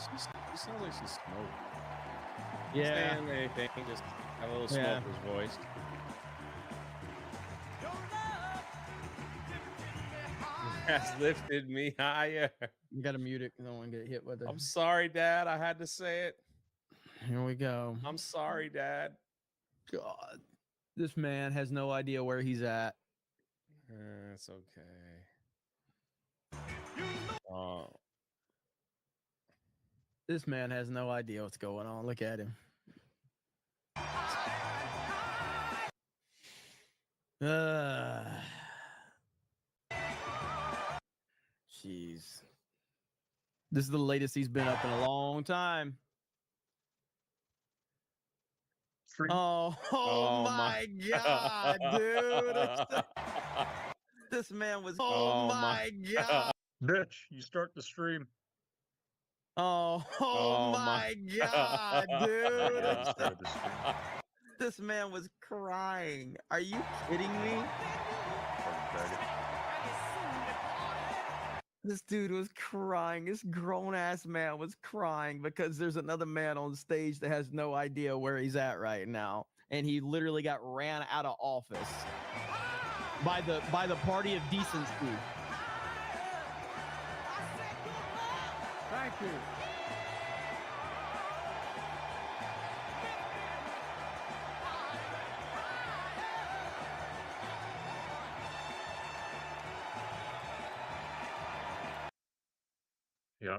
She sounds like she's smoking. Not Yeah. saying anything, just have a little Yeah. smoker's voice. Has lifted me higher. You gotta mute it. I don't want to get hit with it. I'm sorry, Dad. I had to say it. Here we go. I'm sorry, Dad. God, this man has no idea where he's at. It's okay. Oh, This man has no idea what's going on. Look at him. Jeez. This is the latest he's been up in a long time. Oh my God, dude. This man was. Oh my God. Bitch, you start the stream. Oh my God, dude. This man was crying. Are you kidding me? This dude was crying. This grown-ass man was crying because there's another man on stage that has no idea where he's at right now. And he literally got ran out of office by the party of decency. Thank you. Yeah.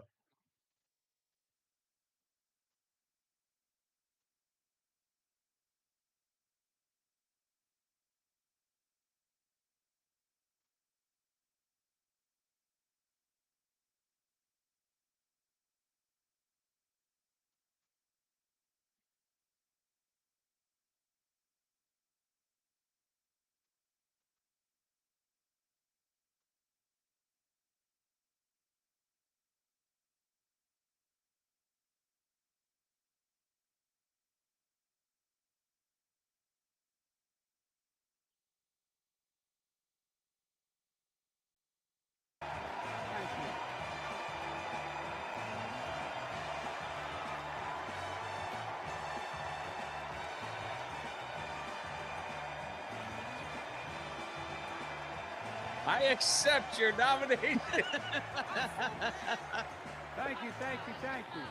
I accept your nomination. Thank you, thank you, thank you.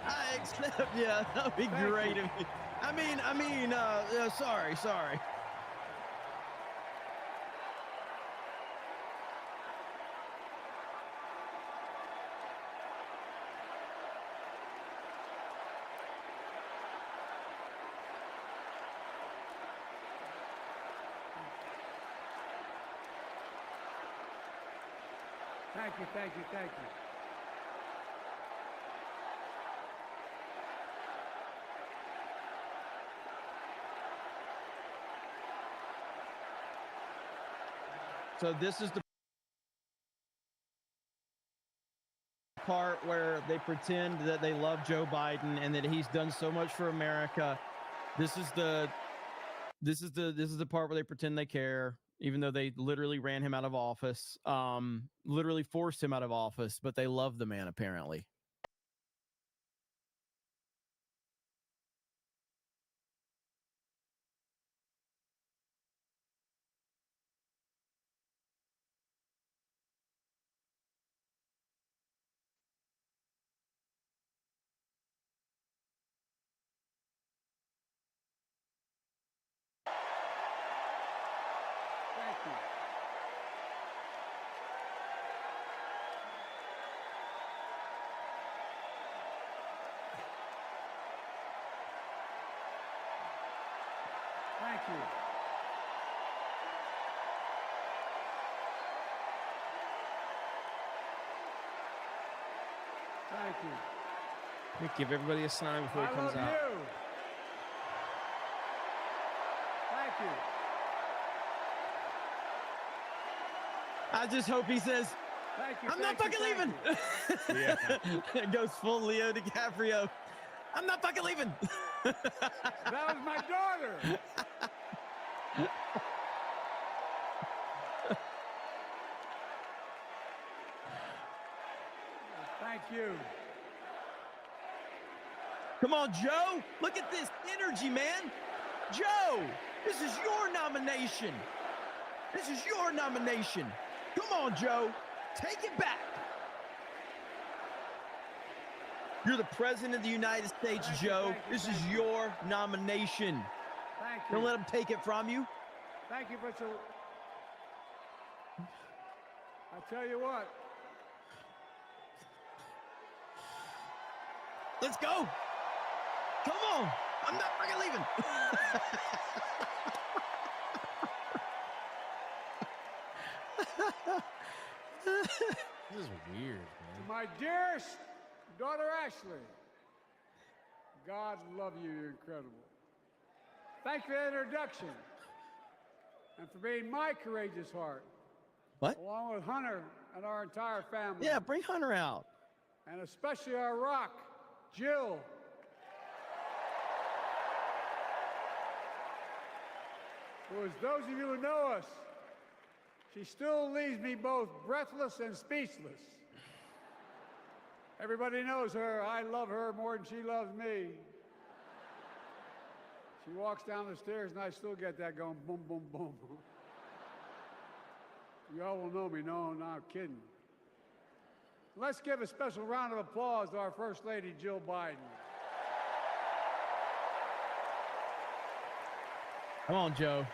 I accept. Yeah, that'd be Thank great. you. Sorry. Thank you, thank you, thank you. So this is the part where they pretend that they love Joe Biden and that he's done so much for America. This is the part where they pretend they care, even though they literally ran him out of office, literally forced him out of office, but they love the man apparently. Thank you. Thank you. Thank you. Give everybody a sign before he comes I out. love you. Thank you. I just hope he says, Thank you. I'm not thank fucking you, leaving. thank you. It goes full Leo DiCaprio. I'm not fucking leaving. That was my daughter. Thank you. Come on, Joe. Look at this energy, man. Joe, this is your nomination. This is your nomination. Come on, Joe. Take it back. You're the president of the United States, Thank you, Joe. thank you, This is thank you. your nomination. Thank you. Don't let him take it from you. Thank you for so. I tell you what. Let's go. Come on. I'm not fucking leaving. This is weird, To man. my dearest daughter Ashley, God love you, you're incredible. Thank you for the introduction and for being my courageous heart, What? along with Hunter and our entire family. Yeah, bring Hunter out. And especially our rock, Jill. Who, as those of you who know us, she still leaves me both breathless and speechless. Everybody knows her. I love her more than she loves me. She walks down the stairs and I still get that going boom, boom, boom. You all will know me. No, no, I'm kidding. Let's give a special round of applause to our First Lady, Jill Biden. Come on, Joe.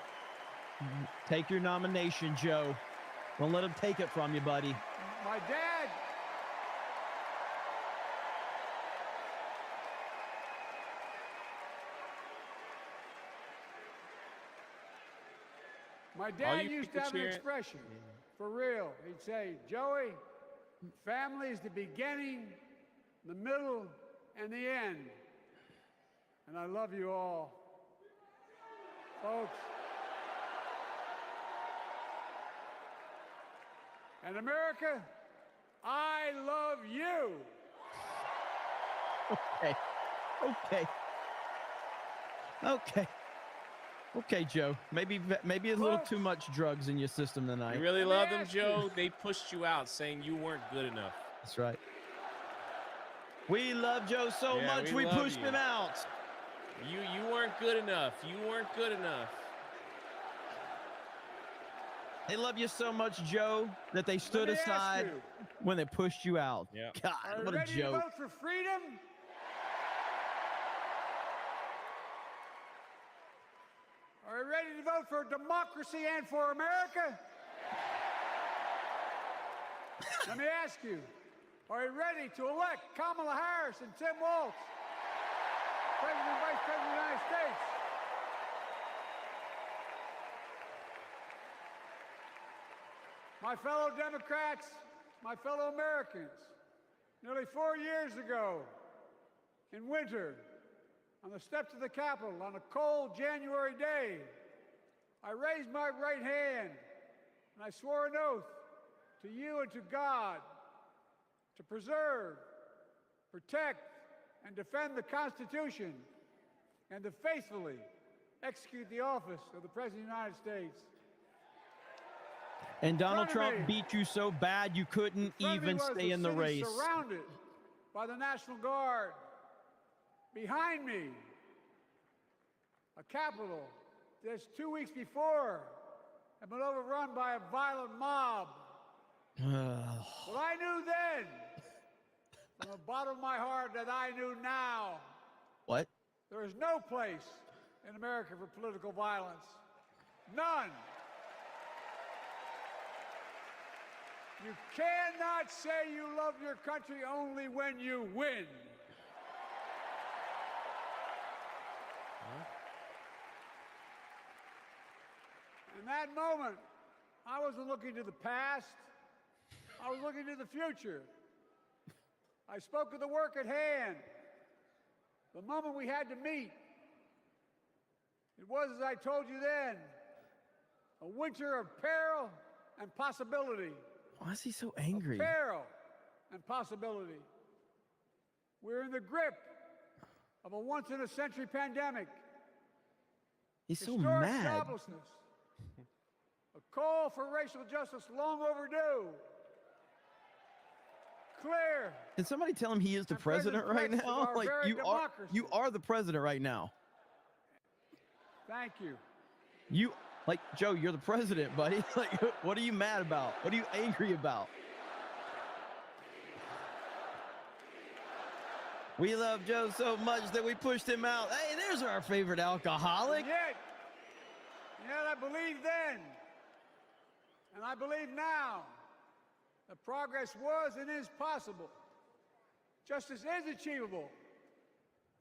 Take your nomination, Joe. Don't let him take it from you, buddy. My dad. My dad you used to people have an cheering- expression, for real. He'd say, Joey, family is the beginning, the middle, and the end. And I love you all. Folks. And America, I love you. Okay. Okay. Okay. Okay, Joe. Maybe a little too much drugs in your system tonight. You really Let me love them, ask you. Joe? They pushed you out saying you weren't good enough. That's right. We love Joe so Yeah, much we we love pushed you. him out. You weren't good enough. You weren't good enough. They love you so much, Joe, that they stood me ask aside you. when they pushed you out. Yeah. God, Are you what a ready to joke. vote for freedom? Are you ready to vote for democracy and for America? Let me ask you, are you ready to elect Kamala Harris and Tim Walz, President and Vice President of the United States? My fellow Democrats, my fellow Americans, nearly 4 years ago, in winter, on the steps of the Capitol, on a cold January day, I raised my right hand and I swore an oath to you and to God to preserve, protect, and defend the Constitution and to faithfully execute the office of the President of the United States. And Donald front of Trump me- beat you so bad you couldn't In front of me even was stay in the city race. Surrounded by the National Guard. Behind me, a Capitol just 2 weeks before had been overrun by a violent mob. Well, I knew then, from the bottom of my heart, that I knew now. What? There is no place in America for political violence. None. You cannot say you love your country only when you win. In that moment, I wasn't looking to the past. I was looking to the future. I spoke of the work at hand, the moment we had to meet. It was, as I told you then, a winter of peril and possibility. Why is he so angry? Peril and possibility. We're in the grip of a once-in-a-century pandemic. He's so Historic mad. joblessness. A call for racial justice long overdue. clear. Can somebody tell him he is the and present president right threats of now? our Like very you are the president right now. Thank you. You like Joe, you're the president, buddy. Like what are you mad about? What are you angry about? We love Joe so much that we pushed him out. Hey, there's our favorite alcoholic. Yet I believed then, and I believe now, that progress was and is possible. Justice is achievable,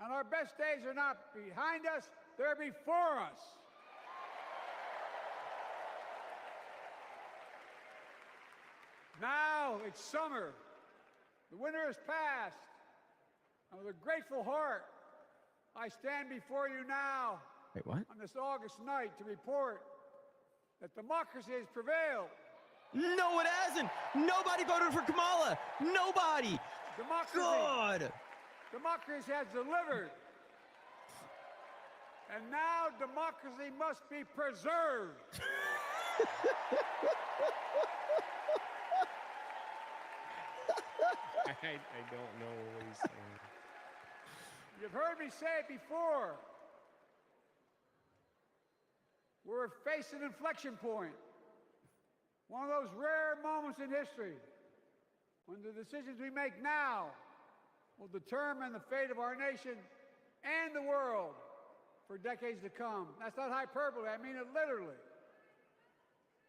and our best days are not behind us, they're before us. Now it's summer. The winter has passed. And with a grateful heart, I stand before you now Wait, what? on this August night to report that democracy has prevailed. No, it hasn't. Nobody voted for Kamala. Nobody. God. Democracy has delivered. And now democracy must be preserved. I don't know what he's saying. You've heard me say it before. We're facing an inflection point. One of those rare moments in history when the decisions we make now will determine the fate of our nation and the world for decades to come. That's not hyperbole, I mean it literally.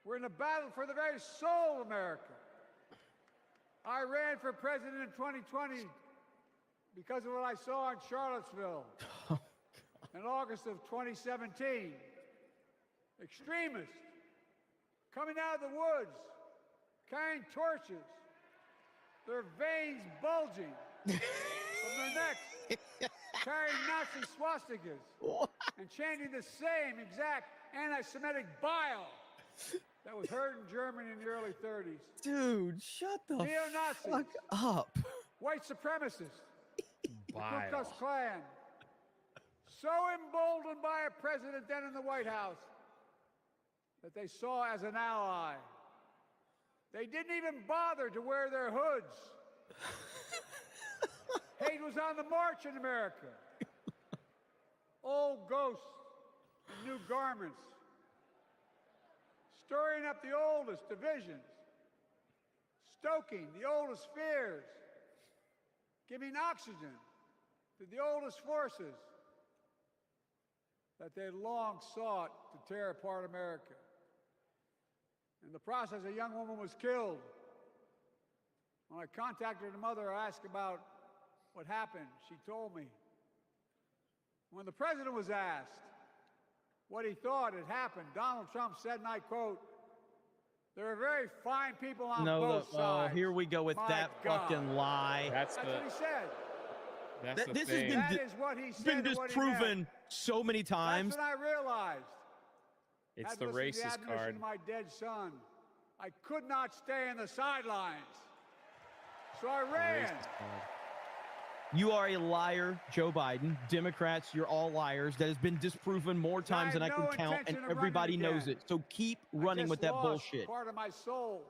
We're in a battle for the very soul of America. I ran for president in 2020 because of what I saw in Charlottesville in August of 2017. Extremists coming out of the woods, carrying torches, their veins bulging from their necks, carrying Nazi swastikas, and chanting the same exact anti-Semitic bile that was heard in Germany in the early 30s. Dude, shut the Neo-Nazis, fuck up. white supremacists, the Ku Bile. Klux Klan, so emboldened by a president then in the White House that they saw as an ally. They didn't even bother to wear their hoods. Hate was on the march in America. Old ghosts in new garments, stirring up the oldest divisions, stoking the oldest fears, giving oxygen to the oldest forces that they long sought to tear apart America. In the process, a young woman was killed. When I contacted her mother, I asked about what happened. She told me. When the president was asked what he thought had happened, Donald Trump said, and I quote, "There are very fine people on both sides." Oh, here we go with My that God. fucking lie. That's That's the what he said. that's the This has thing. been That is what he said been and what he disproven meant. so many times. That's when I realized. It's Had the listened to racist admonition card. of my dead son. I could not stay in the sidelines. So I ran. Racist card. You are a liar, Joe Biden. Democrats, you're all liars. That has been disproven more times than I have no can count, and intention of everybody running knows again. it. So keep I running just with that lost bullshit. part of my soul.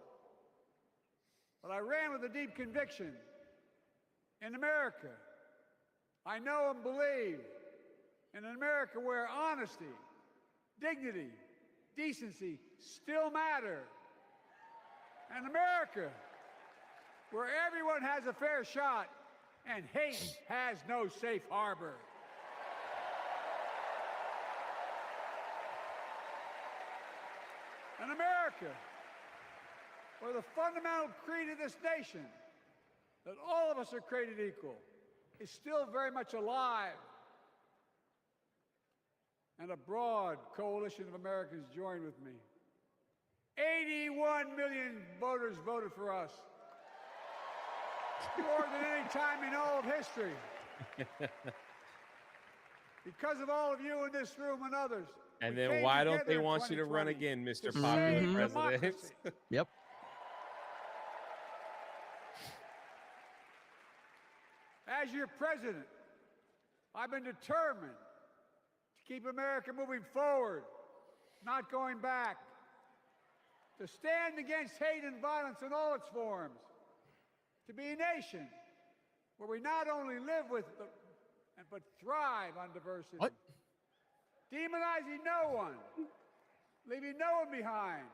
But I ran with a deep conviction. In America, I know and believe in an America where honesty, dignity, decency still matter. An America where everyone has a fair shot and hate has no safe harbor. An America where the fundamental creed of this nation, that all of us are created equal, is still very much alive. And a broad coalition of Americans joined with me. 81 million voters voted for us. More than any time in all of history. Because of all of you in this room and others. And we then came why don't together they in want you to run 2020 again, Mr. to Popular save President? democracy. Yep. As your president, I've been determined to keep America moving forward, not going back. To stand against hate and violence in all its forms. to be a nation where we not only live with but thrive on diversity. What? Demonizing no one, leaving no one behind.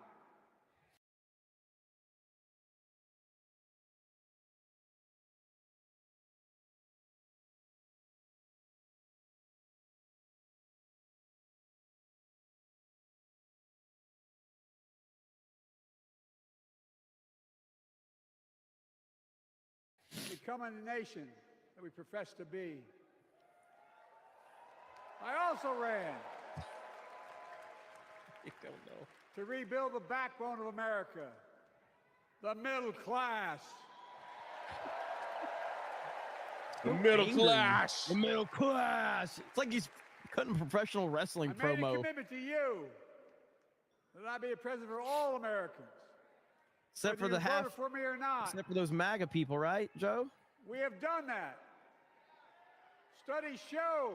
Becoming the nation that we profess to be. I also ran I don't know. to rebuild the backbone of America, the middle class. The middle Angry. class. The middle class. It's like he's cutting professional wrestling I made a promo. commitment to you that I be a president for all Americans. Except for whether the you half, voted for me or not. except for those MAGA people, right, Joe? We have done that. Studies show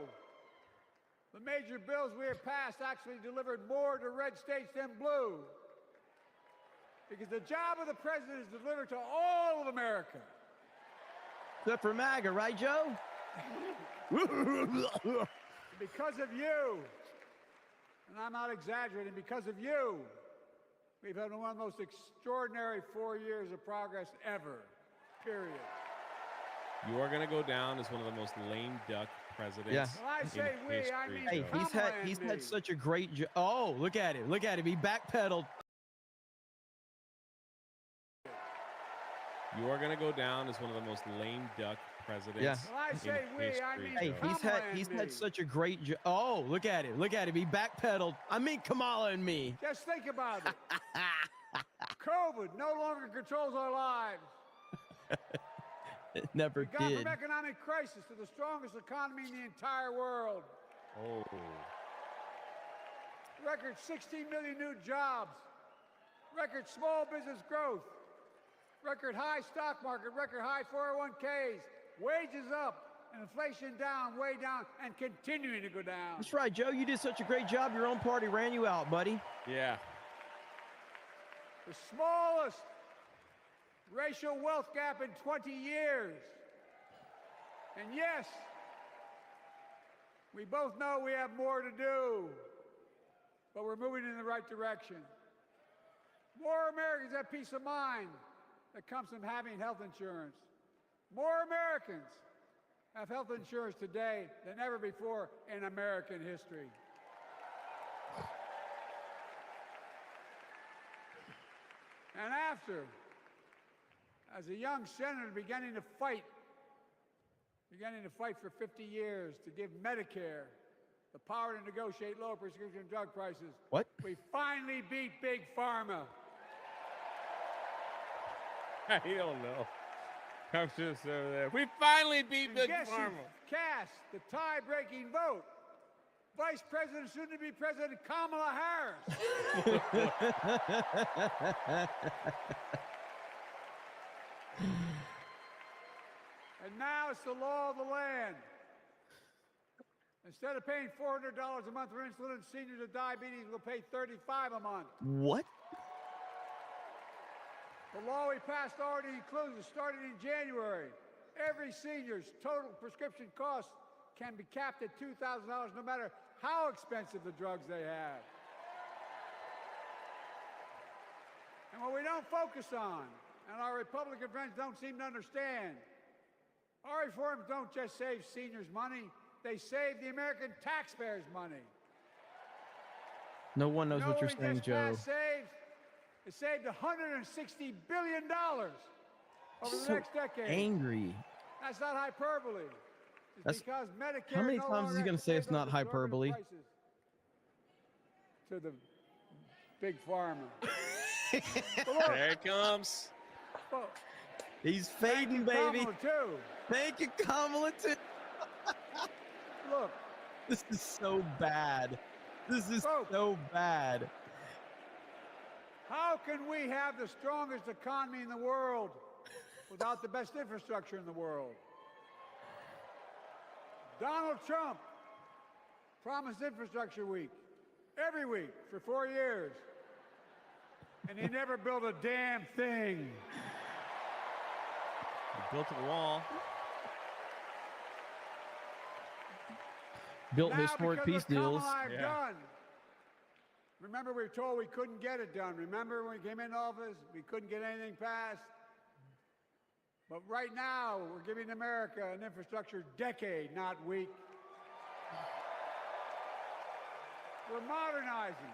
the major bills we have passed actually delivered more to red states than blue. Because the job of the president is delivered to all of America. Except for MAGA, right, Joe? Because of you, and I'm not exaggerating, because of you, we've had one of the most extraordinary 4 years of progress ever, period. You are going to go down as one of the most lame duck presidents. Yeah. When I say in we, history, I mean Hey, Joe. he's had such a great oh, look at him. Look at him. He backpedaled. You are going to go down as one of the most lame duck presidents. Yeah. When I say in we, I history, mean Hey, Joe. he's had such a great oh, look at him. Look at him. He backpedaled. I mean Kamala and me. Just think about it. COVID no longer controls our lives. It never We've gone did. from economic crisis to the strongest economy in the entire world. Oh. Record 16 million new jobs. Record small business growth. Record high stock market. Record high 401ks. Wages up. And inflation down, way down, and continuing to go down. That's right, Joe. You did such a great job. Your own party ran you out, buddy. Yeah. The smallest racial wealth gap in 20 years. And yes, we both know we have more to do, but we're moving in the right direction. More Americans have peace of mind that comes from having health insurance. More Americans have health insurance today than ever before in American history. And after, as a young senator beginning to fight for 50 years to give Medicare the power to negotiate lower prescription drug prices. What? We finally beat Big Pharma. I don't know. I'm just over there. We finally beat And Big guess who Pharma. cast the tie-breaking vote? Vice President, soon-to-be President Kamala Harris. And now it's the law of the land. Instead of paying $400 a month for insulin, seniors with diabetes will pay $35 a month. What? The law we passed already includes, starting in January, every senior's total prescription cost can be capped at $2,000 no matter how expensive the drugs they have. And what we don't focus on, and our Republican friends don't seem to understand, our reforms don't just save seniors money, they save the American taxpayers money. No one knows what you're we saying, just Joe. passed it saved $160 billion over the So next decade. angry. That's not hyperbole. It's That's- because Medicare how many no times is he longer gonna has to say pay it's not those exorbitant hyperbole? prices to the big pharma. But look, There it comes. look, He's thank fading, you, baby. Kamala, too. Thank you, Kamala. Look, This is so bad. This is Folks. so bad. how can we have the strongest economy in the world without the best infrastructure in the world? Donald Trump promised Infrastructure Week every week for 4 years, and he never built a damn thing. Built a wall. Built Now, historic because peace of what deals. Kamala have Yeah. done. Remember, we were told we couldn't get it done. Remember when we came into office, we couldn't get anything passed? But right now, we're giving America an infrastructure decade, not week. We're modernizing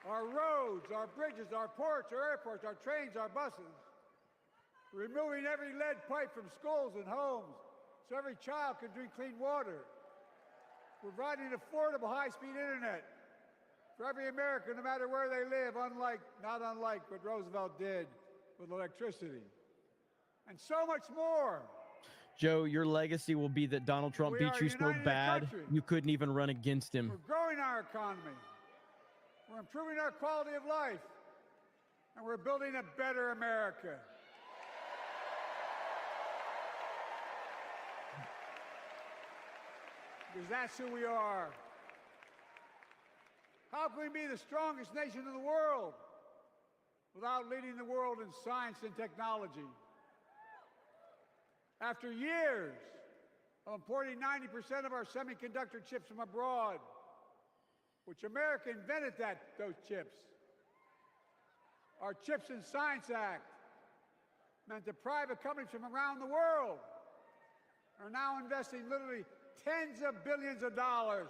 our roads, our bridges, our ports, our airports, our trains, our buses. Removing every lead pipe from schools and homes so every child can drink clean water. Providing affordable high-speed internet for every American, no matter where they live, not unlike what Roosevelt did with electricity. And so much more. Joe, your legacy will be that Donald Trump We beat are you so uniting the bad country. you couldn't even run against him. We're growing our economy. We're improving our quality of life. And we're building a better America. Because that's who we are. How can we be the strongest nation in the world without leading the world in science and technology? After years of importing 90% of our semiconductor chips from abroad, which America invented those chips. Our Chips and Science Act meant that private companies from around the world are now investing literally tens of billions of dollars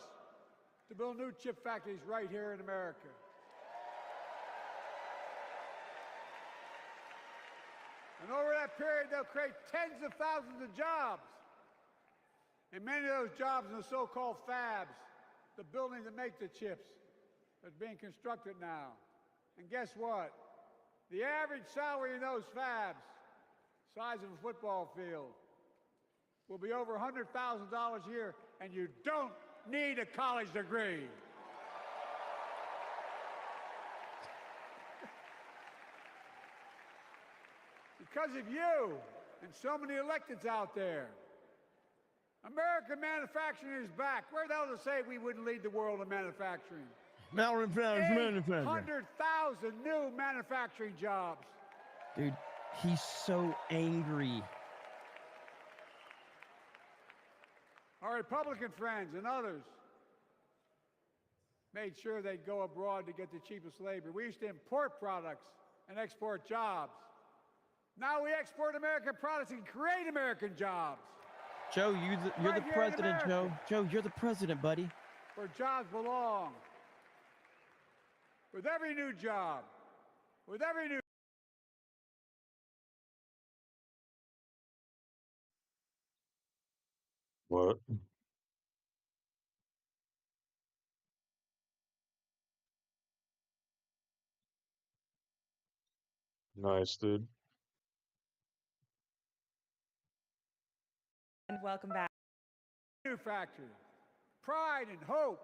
to build new chip factories right here in America. And over that period, they'll create tens of thousands of jobs. And many of those jobs in the so-called fabs, the buildings that make the chips, that's being constructed now. And guess what? The average salary in those fabs, size of a football field, will be over $100,000 a year, and you don't need a college degree. Because of you and so many electeds out there, American manufacturing is back. Where the hell to say we wouldn't lead the world in manufacturing? 800,000 new manufacturing jobs. Dude, he's so angry. Our Republican friends and others made sure they'd go abroad to get the cheapest labor. We used to import products and export jobs. Now we export American products and create American jobs. Joe, you're Right the here in president, Joe. America. Joe, you're the president, buddy. Where jobs belong. With every new job, with every new What? Nice, dude. And welcome back. new factory. Pride and hope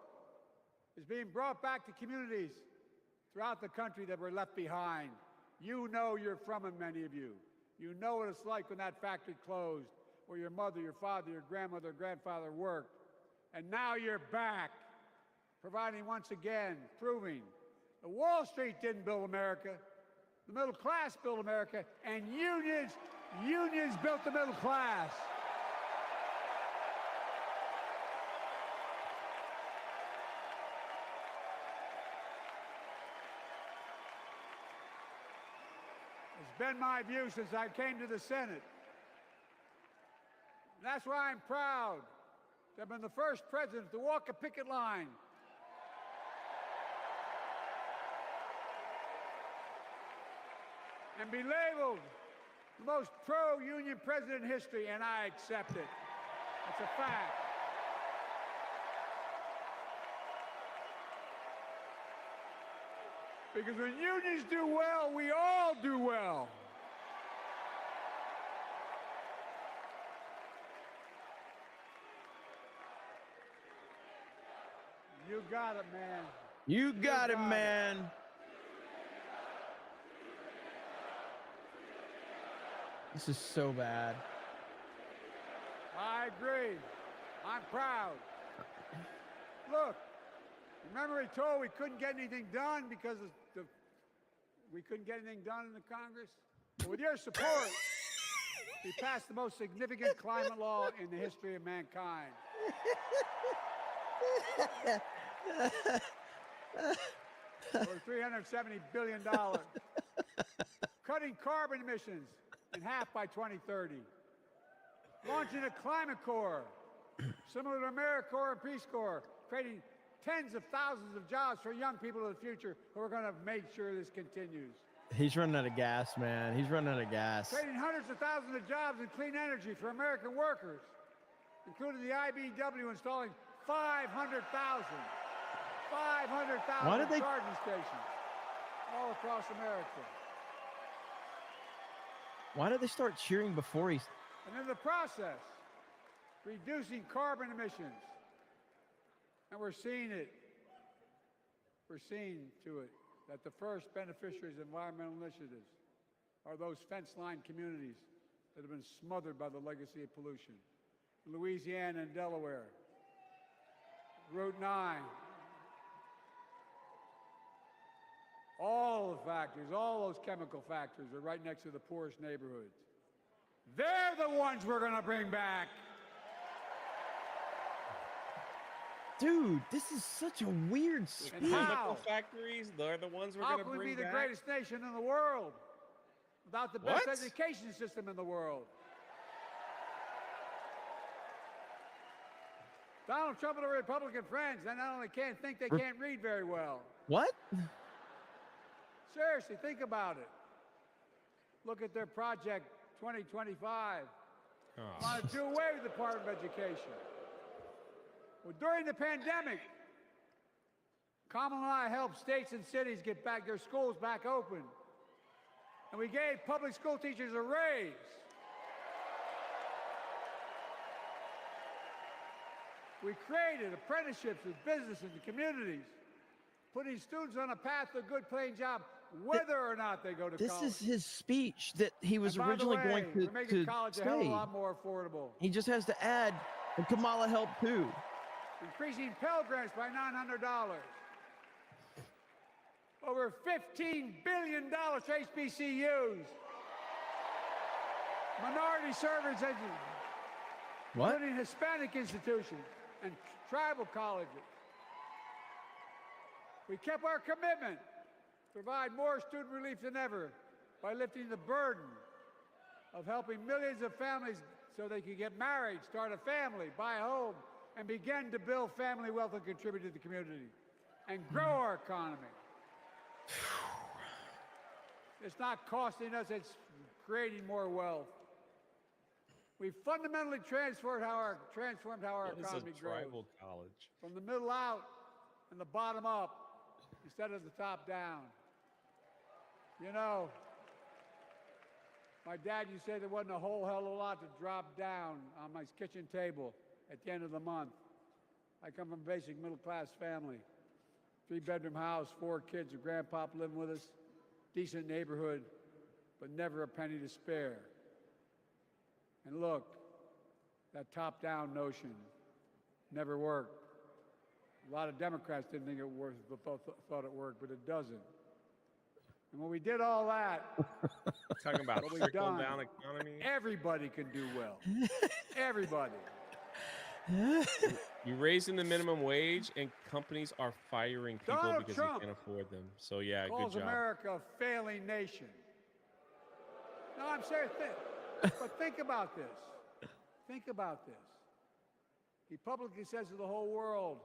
is being brought back to communities throughout the country that were left behind. You know you're from them, many of you. You know what it's like when that factory closed, where your mother, your father, your grandmother, grandfather worked. And now you're back, providing once again, proving that Wall Street didn't build America, the middle class built America, and unions built the middle class. It's been my view since I came to the Senate. And that's why I'm proud to have been the first president to walk a picket line and be labeled the most pro-union president in history, and I accept it. It's a fact. Because when unions do well, we all do well. You got it, man. You got it, man. This is so bad. I agree. I'm proud. Look, remember he told we couldn't get anything done because we couldn't get anything done in the Congress? Well, with your support, He passed the most significant climate law in the history of mankind. For $370 billion. Cutting carbon emissions in half by 2030. Launching a climate corps, similar to AmeriCorps and Peace Corps, creating tens of thousands of jobs for young people of the future who are going to make sure this continues. He's running out of gas, man. He's running out of gas. Creating hundreds of thousands of jobs in clean energy for American workers, including the IBEW installing 500,000 charging stations all across America. Why did they start cheering before he's... And in the process, reducing carbon emissions. And we're seeing it. We're seeing to it that the first beneficiaries of environmental initiatives are those fence-line communities that have been smothered by the legacy of pollution. Louisiana and Delaware, Route 9, all the factories, all those chemical factories are right next to the poorest neighborhoods. They're the ones we're going to bring back. Dude, this is such a weird speech. And how? Chemical factories, they're the ones we're How going to can we bring be the back. greatest nation in the world without the best What? education system in the world? Donald Trump and the Republican friends, they not only can't think, they can't read very well. What? Seriously, think about it. Look at their Project 2025. Oh. Want to do away with the Department of Education. Well, during the pandemic, Kamala and I helped states and cities get back their schools back open. And we gave public school teachers a raise. We created apprenticeships with business and the communities, putting students on a path to a good paying job, whether or not they go to This college. is his speech that he was And by the originally way, going we're making to college a hell of a say. lot more affordable. He just has to add, and Kamala helped too. Increasing Pell Grants by $900. Over $15 billion to HBCUs. Minority service education. What? Including Hispanic institutions and tribal colleges. We kept our commitment to provide more student relief than ever by lifting the burden of helping millions of families so they could get married, start a family, buy a home, and begin to build family wealth and contribute to the community and grow our economy. It's not costing us, it's creating more wealth. We fundamentally transformed how our What is economy a grows. tribal college? From the middle out and the bottom up instead of the top down. You know, my dad used to say there wasn't a whole hell of a lot to drop down on my kitchen table at the end of the month. I come from a basic middle-class family. 3-bedroom house, 4 kids, a grandpop living with us, decent neighborhood, but never a penny to spare. And look, that top-down notion never worked. A lot of Democrats didn't think it worked, but thought it worked, but it doesn't. And when we did all that, Talking about What we've trickle-down done. economy. everybody can do well. Everybody. You're raising the minimum wage, and companies are firing people Donald because Trump they can't afford them. So yeah, Calls good job. America a failing nation. No, I'm serious. But think about this. Think about this. He publicly says to the whole world,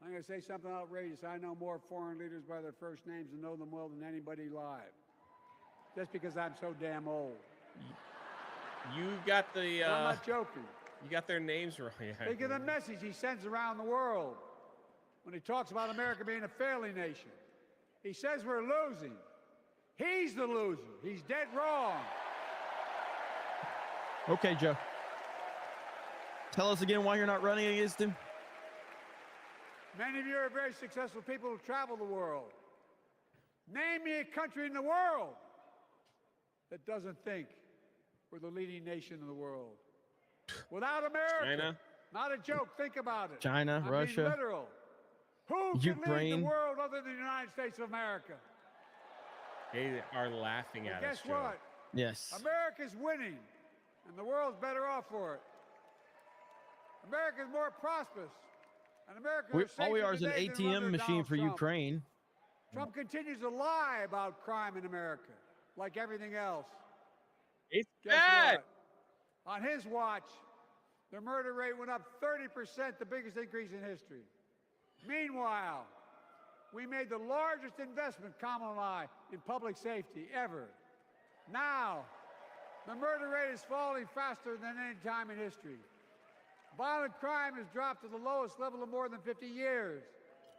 I'm going to say something outrageous. I know more foreign leaders by their first names and know them well than anybody alive. Just because I'm so damn old. You got the I'm not joking. you got their names wrong. Yeah, Think of the message he sends around the world when he talks about America being a failing nation. He says we're losing. He's the loser. He's dead wrong. Okay, Joe. Tell us again why you're not running against him. Many of you are very successful people who travel the world. Name me a country in the world that doesn't think we're the leading nation in the world. Without America. China. Not a joke. Think about it. China, I Russia, mean literal. Who can lead Ukraine. the world other than the United States of America? They are laughing And at guess us, Joe. what? Yes. America's winning. and the world's better off for it. America's more prosperous, and America All we are is an today than under ATM machine Donald for Trump. Ukraine. Trump continues to lie about crime in America, like everything else. It's Guess bad. what? On his watch, the murder rate went up 30%, the biggest increase in history. Meanwhile, we made the largest investment, Kamala and I, in public safety ever. Now, the murder rate is falling faster than any time in history. Violent crime has dropped to the lowest level of more than 50 years.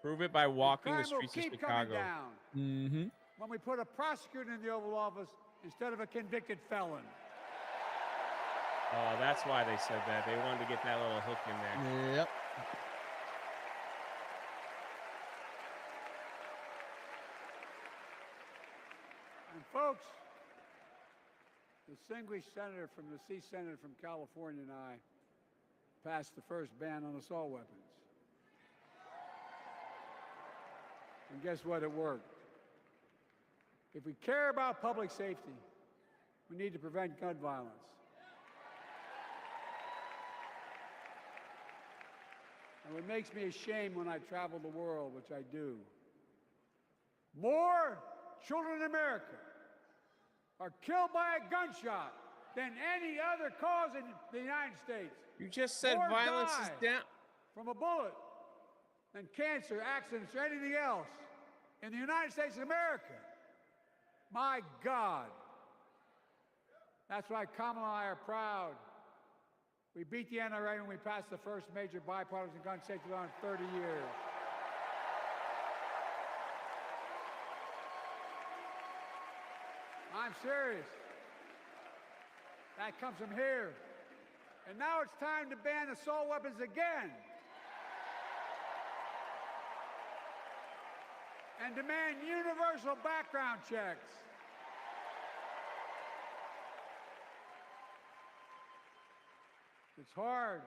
Prove it by walking the Crime will streets of keep coming Chicago. down Mm-hmm. when we put a prosecutor in the Oval Office instead of a convicted felon. Oh, that's why they said that. They wanted to get that little hook in there. Yep. And folks, the distinguished senator from the Senator from California and I passed the first ban on assault weapons. And guess what? It worked. If we care about public safety, we need to prevent gun violence. And what makes me ashamed when I travel the world, which I do, more children in America are killed by a gunshot than any other cause in the United States. You just said More violence is die down. from a bullet than cancer, accidents, or anything else in the United States of America. My God. That's why Kamala and I are proud. We beat the NRA when we passed the first major bipartisan gun safety law in 30 years. I'm serious. That comes from here. And now it's time to ban assault weapons again. And demand universal background checks. It's hard.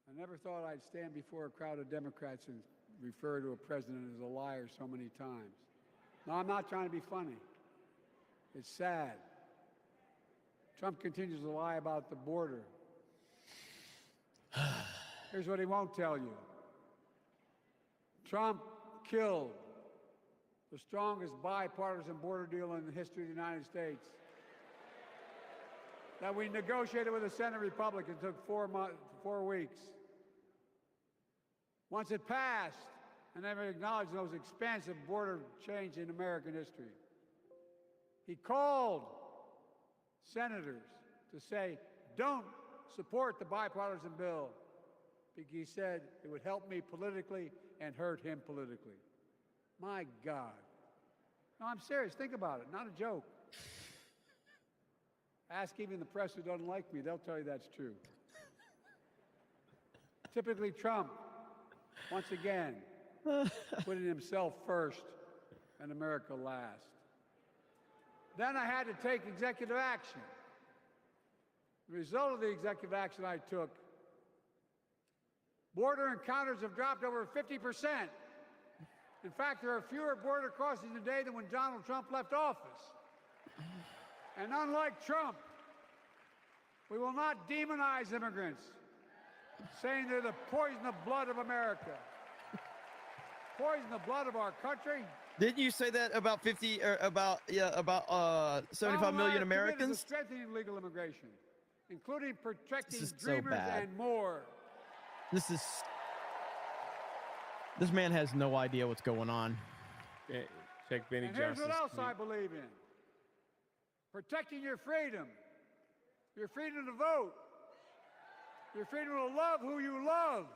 I never thought I'd stand before a crowd of Democrats and refer to a president as a liar so many times. No, I'm not trying to be funny. It's sad. Trump continues to lie about the border. Here's what he won't tell you. Trump killed the strongest bipartisan border deal in the history of the United States that we negotiated with the Senate Republicans. It took 4 weeks. Once it passed, and never acknowledged the most expansive border change in American history. He called senators to say, don't support the bipartisan bill, because he said it would help me politically and hurt him politically. My God. No, I'm serious. Think about it. Not a joke. Ask even the press who doesn't like me. They'll tell you that's true. Typically Trump, once again, putting himself first and America last. Then I had to take executive action. The result of the executive action I took, border encounters have dropped over 50%. In fact, there are fewer border crossings today than when Donald Trump left office. And unlike Trump, we will not demonize immigrants, saying they're the poison of blood of America. Poison the blood of our country. Didn't you say that about 50 or about 75 million Americans? To strengthening legal immigration, including protecting This is so dreamers bad. and more. This man has no idea what's going on. Check Benny And here's Johnson's what else tweet. I believe in. Protecting your freedom to vote, your freedom to love who you love.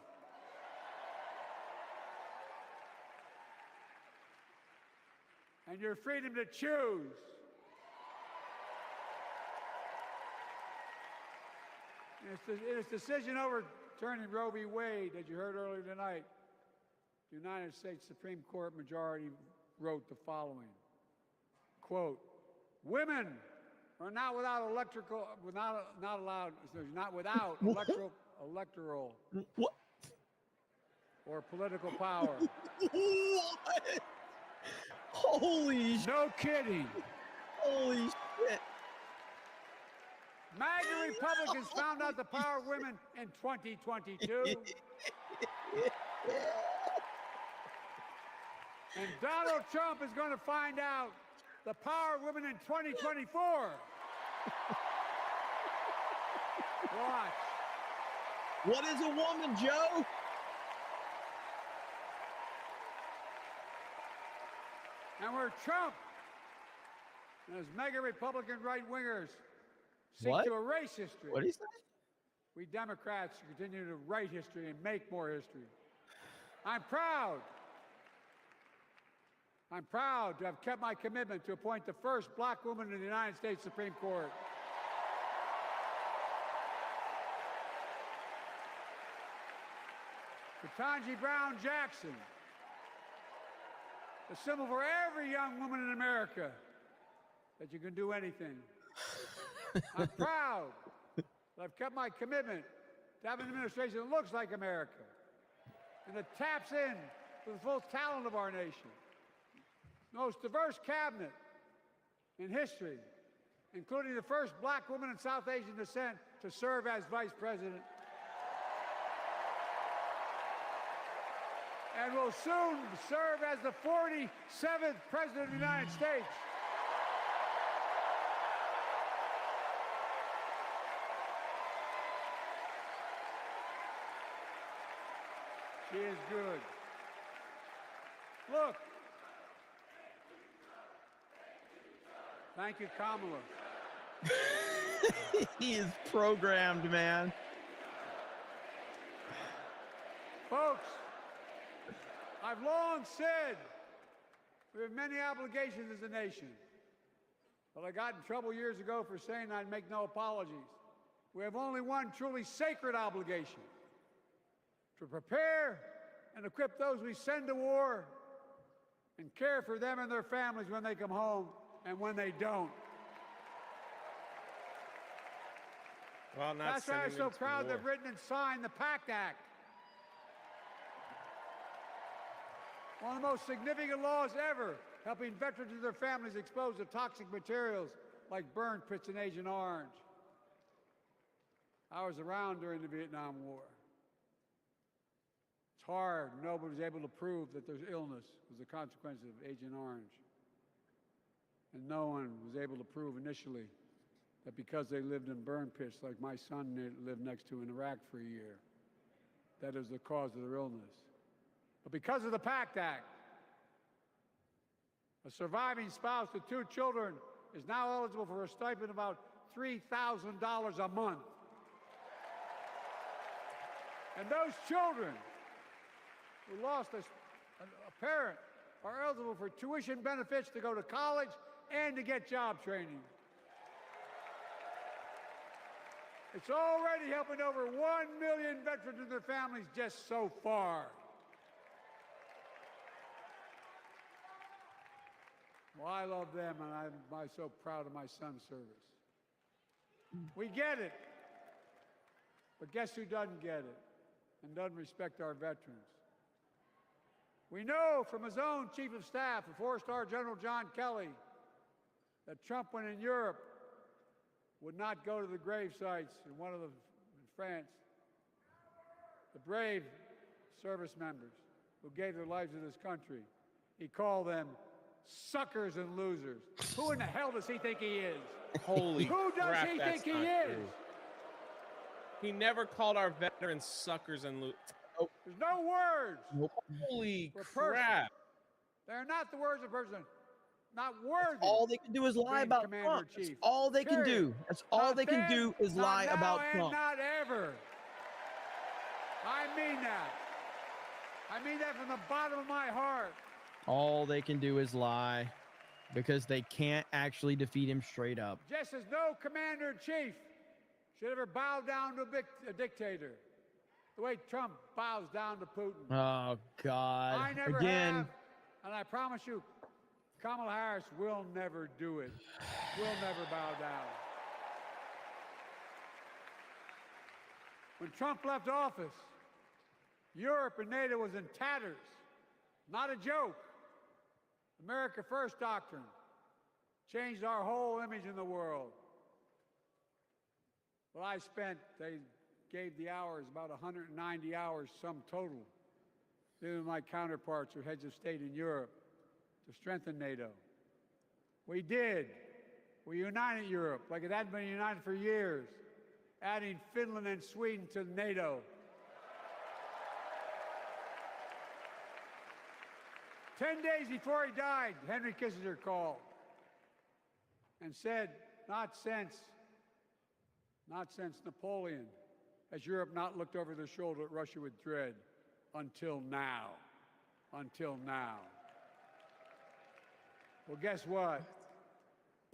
And your freedom to choose. In its decision overturning Roe v. Wade, as you heard earlier tonight, the United States Supreme Court majority wrote the following, quote, women are not without electoral What? or political power. What? Holy No kidding. Holy shit. MAGA Republicans found out the power of women in 2022. And Donald Trump is going to find out the power of women in 2024. Watch. What is a woman, Joe? And where Trump and his mega Republican right-wingers seek What? to erase history, What did he say? we Democrats continue to write history and make more history. I'm proud to have kept my commitment to appoint the first black woman in the United States Supreme Court. Ketanji Brown Jackson, the symbol for every young woman in America, that you can do anything. I'm proud that I've kept my commitment to have an administration that looks like America and that taps in to the full talent of our nation. Most diverse cabinet in history, including the first black woman of South Asian descent to serve as vice president. And will soon serve as the 47th President of the United States. She is good. Look. Thank you, Kamala. He is programmed, man. Folks, I've long said we have many obligations as a nation, but I got in trouble years ago for saying I'd make no apologies. We have only one truly sacred obligation: to prepare and equip those we send to war and care for them and their families when they come home and when they don't. Well, not That's why I'm sending so them to proud war. they've written and signed the PACT Act. One of the most significant laws ever, helping veterans and their families exposed to toxic materials like burn pits in Agent Orange. I was around during the Vietnam War. It's hard. Nobody was able to prove that there's illness was a consequence of Agent Orange. And no one was able to prove initially that because they lived in burn pits like my son lived next to in Iraq for a year, that is the cause of their illness. But because of the PACT Act, a surviving spouse with 2 children is now eligible for a stipend of about $3,000 a month. And those children who lost a parent are eligible for tuition benefits to go to college and to get job training. It's already helping over 1 million veterans and their families just so far. Well, I love them, and I'm so proud of my son's service. We get it. But guess who doesn't get it and doesn't respect our veterans? We know from his own Chief of Staff, the 4-star General John Kelly, that Trump, when in Europe, would not go to the grave sites in France. The brave service members who gave their lives to this country. He called them suckers and losers. Who in the hell does he think he is? Holy Who does crap, he that's think he not is? true. He never called our veterans suckers and There's no words. Holy for a person. crap. They're not the words of a person not worthy. All they can do is lie being about Commander-in-Chief. Trump. That's all they can do. That's all Not they can then, do is not lie now, about and Trump. not ever. I mean that. I mean that from the bottom of my heart. All they can do is lie because they can't actually defeat him straight up. Just as no commander-in-chief should ever bow down to a dictator, the way Trump bows down to Putin. Oh, God. I never Again. have, and I promise you, Kamala Harris will never do it. Will never bow down. When Trump left office, Europe and NATO was in tatters. Not a joke. America First doctrine changed our whole image in the world. Well, they gave the hours, about 190 hours sum total, to my counterparts or heads of state in Europe to strengthen NATO. We did. We united Europe like it hadn't been united for years, adding Finland and Sweden to NATO. 10 days before he died, Henry Kissinger called and said, not since Napoleon has Europe not looked over their shoulder at Russia with dread until now. Until now. Well, guess what?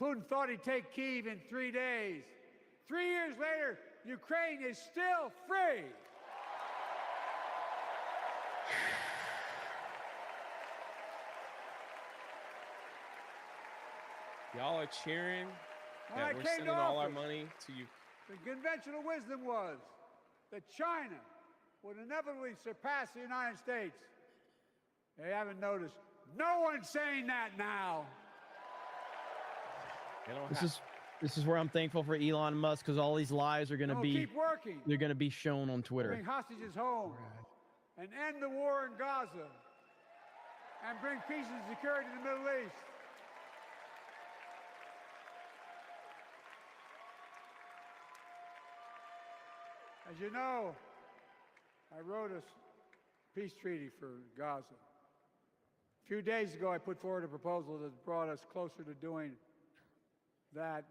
Putin thought he'd take Kyiv in 3 days. 3 years later, Ukraine is still free. Y'all are cheering When I that we're came sending to all our office, money to you. the conventional wisdom was that China would inevitably surpass the United States. They haven't noticed. No one's saying that now. They don't have This is where I'm thankful for Elon Musk, because all these lies are going to We'll be keep working. they're going to be shown on Twitter. Bring hostages home and end the war in Gaza and bring peace and security to the Middle East. As you know, I wrote a peace treaty for Gaza. A few days ago, I put forward a proposal that brought us closer to doing that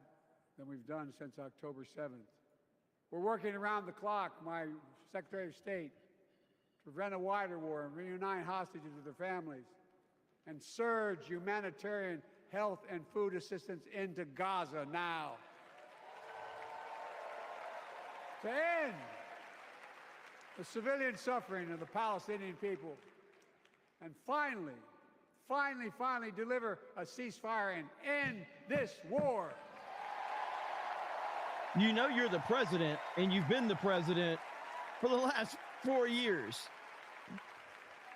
than we've done since October 7th. We're working around the clock, my Secretary of State, to prevent a wider war and reunite hostages with their families and surge humanitarian health and food assistance into Gaza now. To end the civilian suffering of the Palestinian people. And finally deliver a ceasefire and end this war. You know you're the president, and you've been the president for the last 4 years.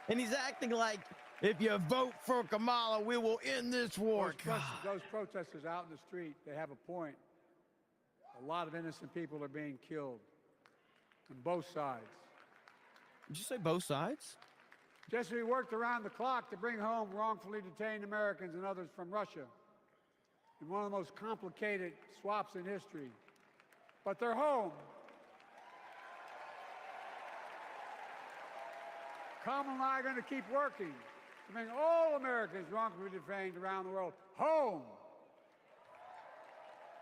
And he's acting like, if you vote for Kamala, we will end this war. Those protesters out in the street, they have a point. A lot of innocent people are being killed on both sides. Did you say both sides? Just as we worked around the clock to bring home wrongfully detained Americans and others from Russia in one of the most complicated swaps in history. But they're home. Kamala and I are going to keep working to bring all Americans wrongfully detained around the world home.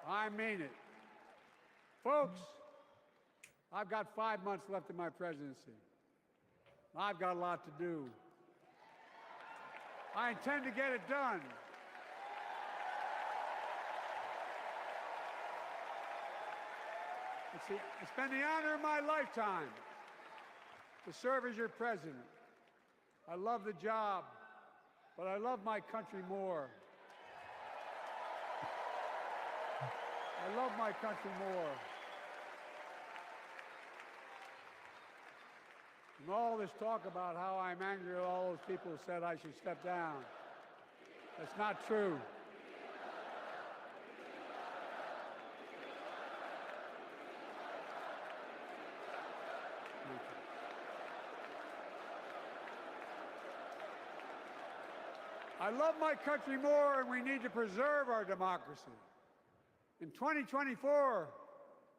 I mean it. Folks, I've got 5 months left in my presidency. I've got a lot to do. I intend to get it done. It's been the honor of my lifetime to serve as your president. I love the job, but I love my country more. I love my country more. And all this talk about how I'm angry at all those people who said I should step down, that's not true. I love my country more, and we need to preserve our democracy. In 2024,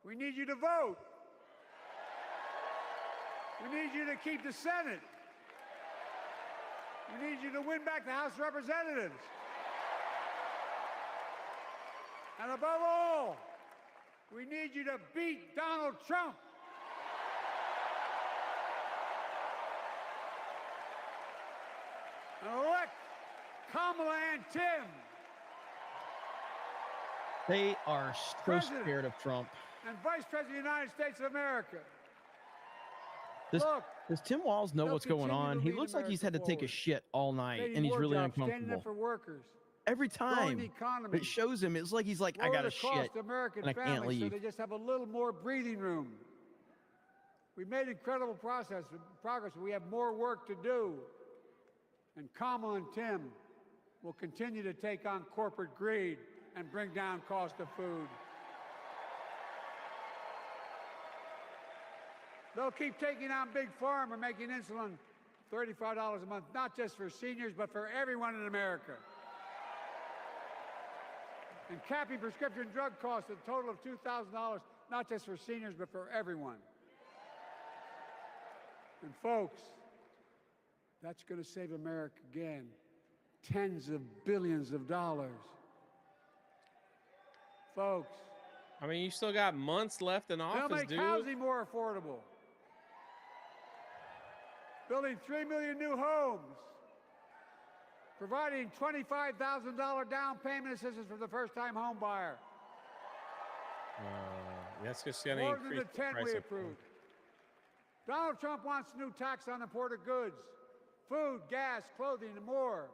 we need you to vote. We need you to keep the Senate. We need you to win back the House of Representatives. And above all, we need you to beat Donald Trump. And elect Kamala and Tim. They are so scared of Trump. And Vice President of the United States of America. Does Tim Walz know what's going on? He looks like he's had to take a shit all night, and he's really uncomfortable. Standing up for workers. Every time it shows him, it's like he's like, I got to shit, American and I can't leave. So they just have a little more breathing room. We've made incredible progress, but we have more work to do. And Kamala and Tim will continue to take on corporate greed and bring down cost of food. They'll keep taking on Big Pharma, making insulin $35 a month, not just for seniors, but for everyone in America. And capping prescription drug costs at a total of $2,000, not just for seniors, but for everyone. And folks, that's going to save America again tens of billions of dollars. Folks. I mean, you still got months left in office, They'll make dude. housing more affordable. Building 3 million new homes. Providing $25,000 down payment assistance for the first-time home buyer. That's just going to More increase than the 10 we approved. Donald Trump wants a new tax on imported goods, food, gas, clothing, and more.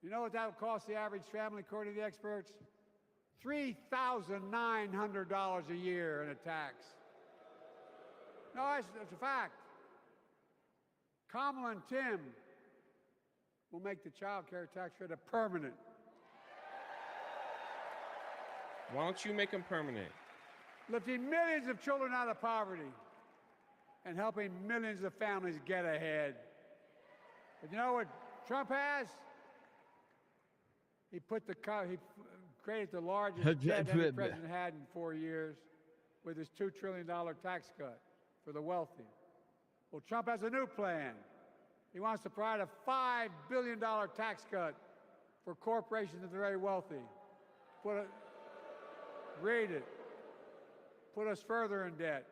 You know what that will cost the average family, according to the experts? $3,900 a year in a tax. No, that's a fact. Kamala and Tim will make the child care tax credit permanent. Why don't you make them permanent? Lifting millions of children out of poverty and helping millions of families get ahead. But you know what Trump has? He created the largest debt any president had in 4 years with his $2 trillion tax cut for the wealthy. Well, Trump has a new plan. He wants to provide a $5 billion tax cut for corporations and the very wealthy. Read it. Put us further in debt.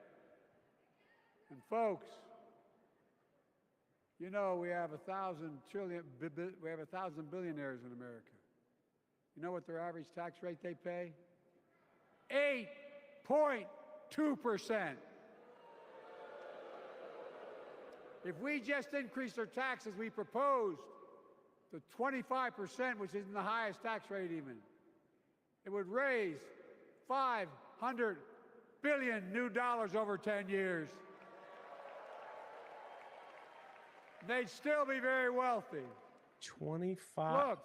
And folks, you know we have 1,000 billionaires in America. You know what their average tax rate they pay? 8.2%. If we just increase their taxes, we proposed to 25%, which isn't the highest tax rate even, it would raise $500 billion new dollars over 10 years. They'd still be very wealthy. 25%,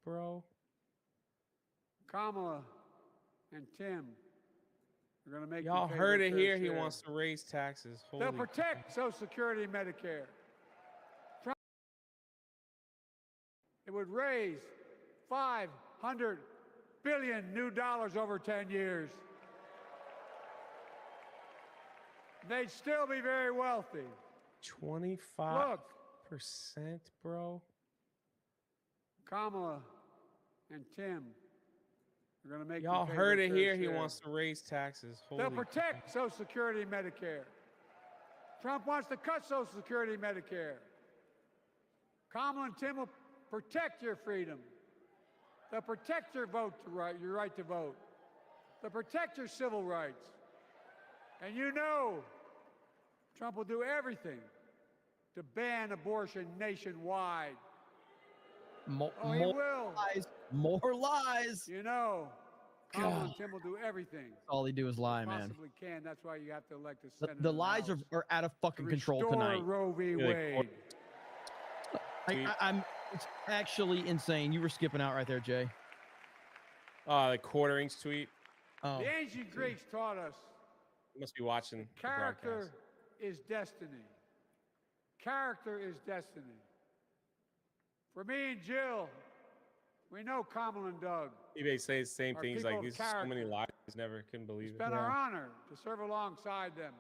bro. Kamala and Tim are going to make y'all heard it here. He wants to raise taxes. They'll protect Social Security and Medicare. It would raise $500 billion new dollars over 10 years. They'd still be very wealthy. 25%, bro. Kamala and Tim are going to make y'all heard it here. He wants to raise taxes. They'll protect Social Security and Medicare. Trump wants to cut Social Security and Medicare. Kamala and Tim will protect your freedom. They'll protect your your right to vote. They'll protect your civil rights. And you know, Trump will do everything to ban abortion nationwide. More will. Lies. More lies. You know, Kamala and Tim will do everything. All they do is lie, man. Possibly can. That's why you have to elect a senator. The lies are out of fucking control tonight. Roe v. Wade. It's actually insane. You were skipping out right there, Jay. The quarter-inch tweet. Oh, the ancient Greeks taught us. You must be watching. Character is destiny. Character is destiny. For me and Jill, we know Kamala and Doug. They say the same things like these are so many character. lies. Never can believe It's it. been our honor to serve alongside them.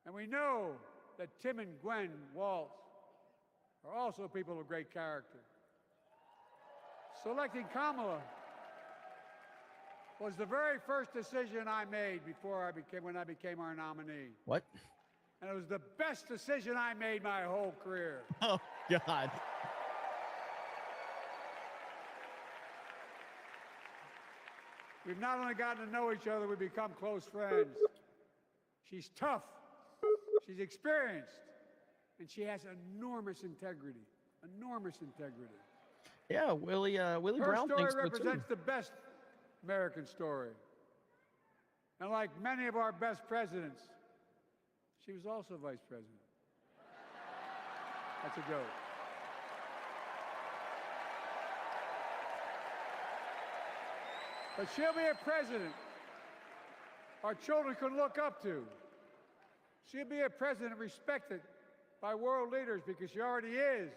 And we know that Tim and Gwen Waltz are also people of great character. Selecting Kamala was the very first decision I made when I became our nominee. what? And it was the best decision I made my whole career. Oh, God. We've not only gotten to know each other, we've become close friends. She's tough, she's experienced, and she has enormous integrity. Enormous integrity. Yeah, Willie Her Brown story thinks so, too. represents the best American story. And like many of our best presidents, she was also vice president. That's a joke. But she'll be a president our children can look up to. She'll be a president respected by world leaders because she already is.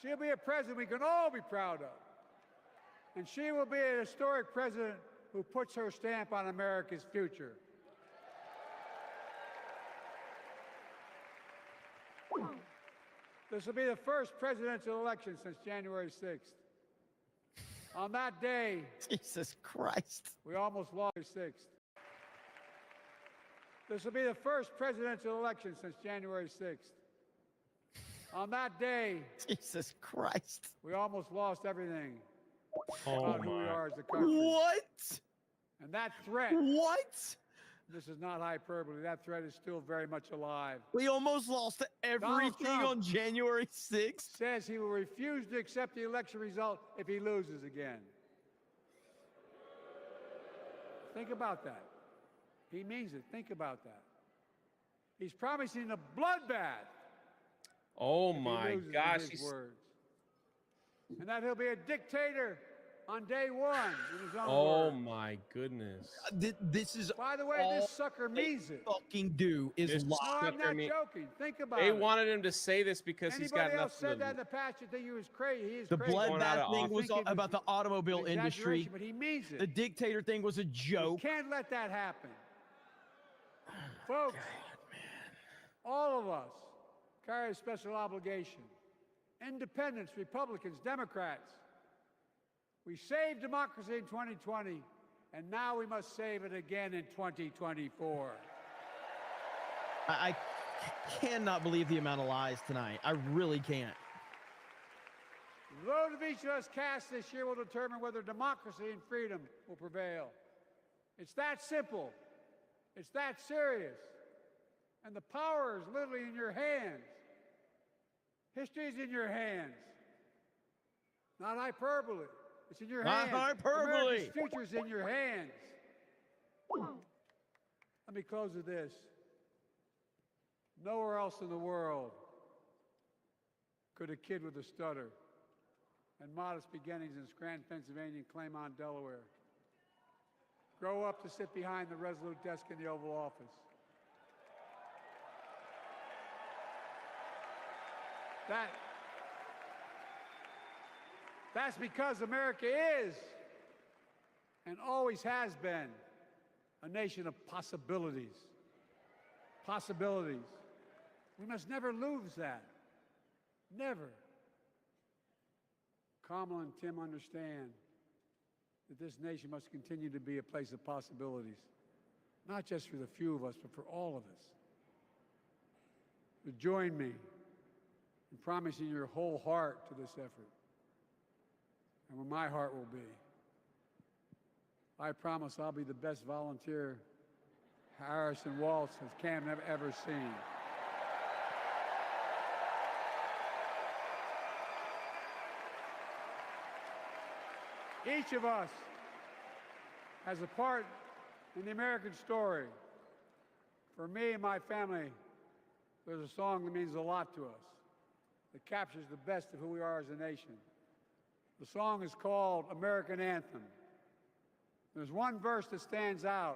She'll be a president we can all be proud of. And she will be a historic president who puts her stamp on America's future. This will be the first presidential election since January 6th. On that day, Jesus Christ. we almost lost 6th. This will be the first presidential election since January 6th. On that day, Jesus Christ. we almost lost everything Oh about who we my. are as a country. What? And that threat, What? this is not hyperbole, that threat is still very much alive. We almost lost everything Trump on January 6th. Says he will refuse to accept the election result if he loses again. Think about that. He means it. Think about that. He's promising a bloodbath. Oh if he my loses in gosh. his words. And that he'll be a dictator on day one in his own Oh words. my goodness. This is By the way, all this sucker means it. fucking do is This lie. No, I'm sucker not me- joking. Think about They it. wanted him to say this because he's got Anybody else nothing said to that in lose. the past, you think he was crazy. He is The crazy. Going out bloodbath of thing office. was Think it was about the automobile an industry. exaggeration, but he means it. The dictator thing was a You joke. can't let that happen. Folks, all of us carry a special obligation. Independents, Republicans, Democrats. We saved democracy in 2020, and now we must save it again in 2024. I cannot believe the amount of lies tonight. I really can't. The vote of each of us cast this year will determine whether democracy and freedom will prevail. It's that simple. It's that serious. And the power is literally in your hands. History is in your hands. Not hyperbole. It's in your Not hands. hyperbole. America's future is in your hands. Let me close with this. Nowhere else in the world could a kid with a stutter and modest beginnings in Scranton, Pennsylvania, and Claymont, Delaware, grow up to sit behind the resolute desk in the Oval Office. That's because America is and always has been a nation of possibilities. Possibilities. We must never lose that. Never. Kamala and Tim understand that this nation must continue to be a place of possibilities, not just for the few of us, but for all of us. So join me in promising your whole heart to this effort, and where my heart will be. I promise I'll be the best volunteer Harrison Waltz has Cam ever seen. Each of us has a part in the American story. For me and my family, there's a song that means a lot to us, that captures the best of who we are as a nation. The song is called American Anthem. There's one verse that stands out